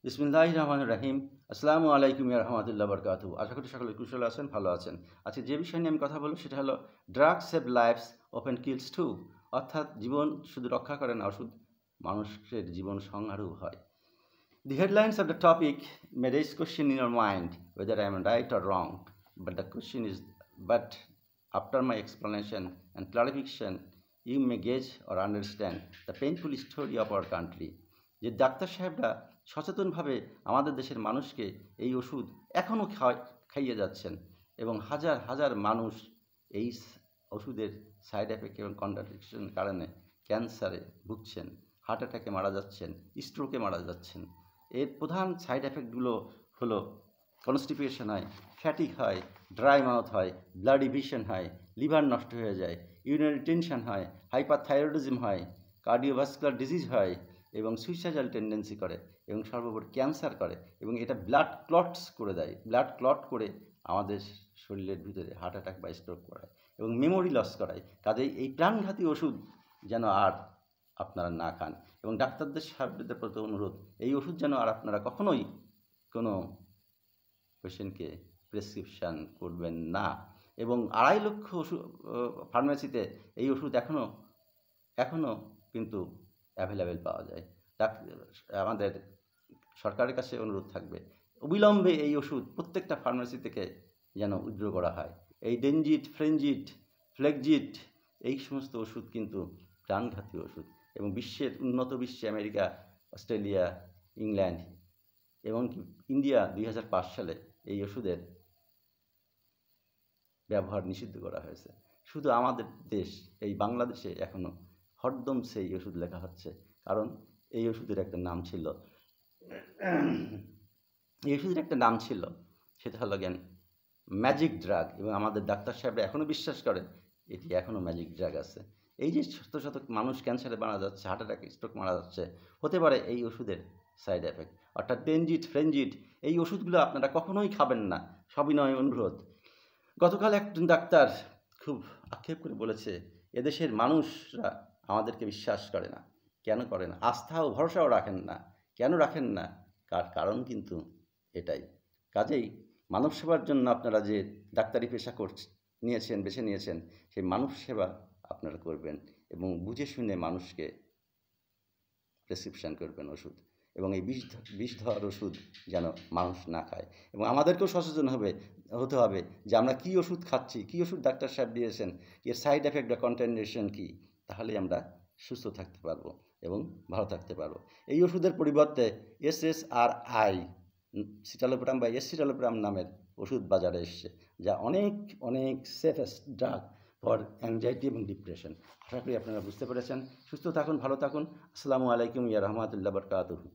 বিসমিল্লাহির রহমানির রহিম। আসসালামু আলাইকুম ইয়া রাহমাতুল্লাহি ওয়া বারাকাতুহু। আশা করি সকলে কুশল আছেন, ভালো আছেন। আজকে যে বিষয় নিয়ে আমি কথা বলব সেটা হলো drugs save lives often kills too. অর্থাৎ জীবন শুধু রক্ষা করে না, ওষুধ মানুষের জীবন সংহারও হয়। The headlines of the topic may raise question in your mind whether I am right or wrong, but the question is, but after my explanation and clarification, you may gauge or understand the painful story of our country. যে doctor সাহেবরা সচেতনভাবে আমাদের দেশের মানুষকে এই ওষুধ এখনও খাইয়ে যাচ্ছেন এবং হাজার হাজার মানুষ এই ওষুধের সাইড এফেক্ট এবং কন্ট্রাডিকশনের কারণে ক্যান্সারে ভুগছেন, হার্ট অ্যাটাকে মারা যাচ্ছেন, স্ট্রোকে মারা যাচ্ছেন। এর প্রধান সাইড এফেক্টগুলো হলো কনস্টিপেশন হয়, ফ্যাটিক হয়, ড্রাই মাউথ হয়, ব্লাডি ভিশন হয়, লিভার নষ্ট হয়ে যায়, ইউরিনারি টেনশন হয়, হাইপারথাইরয়েডিজম হয়, কার্ডিওভাস্কুলার ডিজিজ হয় এবং সুইসাইডাল টেন্ডেন্সি করে এবং সর্বোপরি ক্যান্সার করে এবং এটা ব্লাড ক্লটস করে দেয়। ব্লাড ক্লট করে আমাদের শরীরের ভিতরে হার্ট অ্যাটাক বা স্ট্রোক করায় এবং মেমোরি লস করায়। কাজেই এই প্রাণঘাতী ওষুধ যেন আর আপনারা না খান এবং ডাক্তারদের সাহেবদের প্রতি অনুরোধ, এই ওষুধ যেন আর আপনারা কখনোই কোনো পেশেন্টকে প্রেসক্রিপশান করবেন না। এবং 2.5 লক্ষ ওষুধ ফার্মেসিতে এই ওষুধ এখনও কিন্তু অ্যাভেলেবেল পাওয়া যায়। আমাদের সরকারের কাছে অনুরোধ থাকবে অবিলম্বে এই ওষুধ প্রত্যেকটা ফার্মেসি থেকে যেন উইথড্র করা হয়। এই ডেনজিট, ফ্লেকজিট এই সমস্ত ওষুধ কিন্তু প্রাণঘাতী ওষুধ এবং উন্নত বিশ্বে আমেরিকা, অস্ট্রেলিয়া, ইংল্যান্ড এবং ইন্ডিয়া 2005 সালে এই ওষুধের ব্যবহার নিষিদ্ধ করা হয়েছে। শুধু আমাদের দেশ, এই বাংলাদেশে এখনও হরদম সেই ওষুধ লেখা হচ্ছে, কারণ এই ওষুধের একটা নাম ছিল, সেটা হলো ম্যাজিক ড্রাগ এবং আমাদের ডাক্তার সাহেবরা এখনও বিশ্বাস করেন এটি এখনও ম্যাজিক ড্রাগ আছে। এই যে শত শত মানুষ ক্যান্সারে মারা যাচ্ছে, হার্ট অ্যাটাক, স্ট্রোক মারা যাচ্ছে, হতে পারে এই ওষুধের সাইড এফেক্ট। অর্থাৎ ডেনজিট, ফ্রেনজিট এই ওষুধগুলো আপনারা কখনোই খাবেন না, সবিনয় অনুরোধ। গতকাল একজন ডাক্তার খুব আক্ষেপ করে বলেছে, এদেশের মানুষরা আমাদেরকে বিশ্বাস করে না। কেন করে না? আস্থা ও ভরসাও রাখেন না। কেন রাখেন না? কারণ কিন্তু এটাই। কাজেই মানব সেবার জন্য আপনারা যে ডাক্তারি পেশা বেছে নিয়েছেন, সেই মানব সেবা আপনারা করবেন এবং বুঝে শুনে মানুষকে প্রেসক্রিপশান করবেন ওষুধ, এবং এই বিষধর ওষুধ যেন মানুষ না খায়। এবং আমাদেরকেও সচেতন হতে হবে যে আমরা কী ওষুধ খাচ্ছি, কী ওষুধ ডাক্তার সাহেব দিয়েছেন, এর সাইড এফেক্ট বা কন্ট্রাইন্ডিকেশন কী, তাহলে আমরা সুস্থ থাকতে পারবো এবং ভালো থাকতে পারবো। এই ওষুধের পরিবর্তে SSRI সিটালোপ্রাম বা এসিটালোপ্রাম নামের ওষুধ বাজারে এসছে, যা অনেক সেফেস্ট ড্রাগ ফর অ্যাংজাইটি এবং ডিপ্রেশন। আশা করি আপনারা বুঝতে পেরেছেন। সুস্থ থাকুন, ভালো থাকুন। আসসালামু আলাইকুম ইয়া রাহমাতুল্লাহি ওয়া বারাকাতুহু।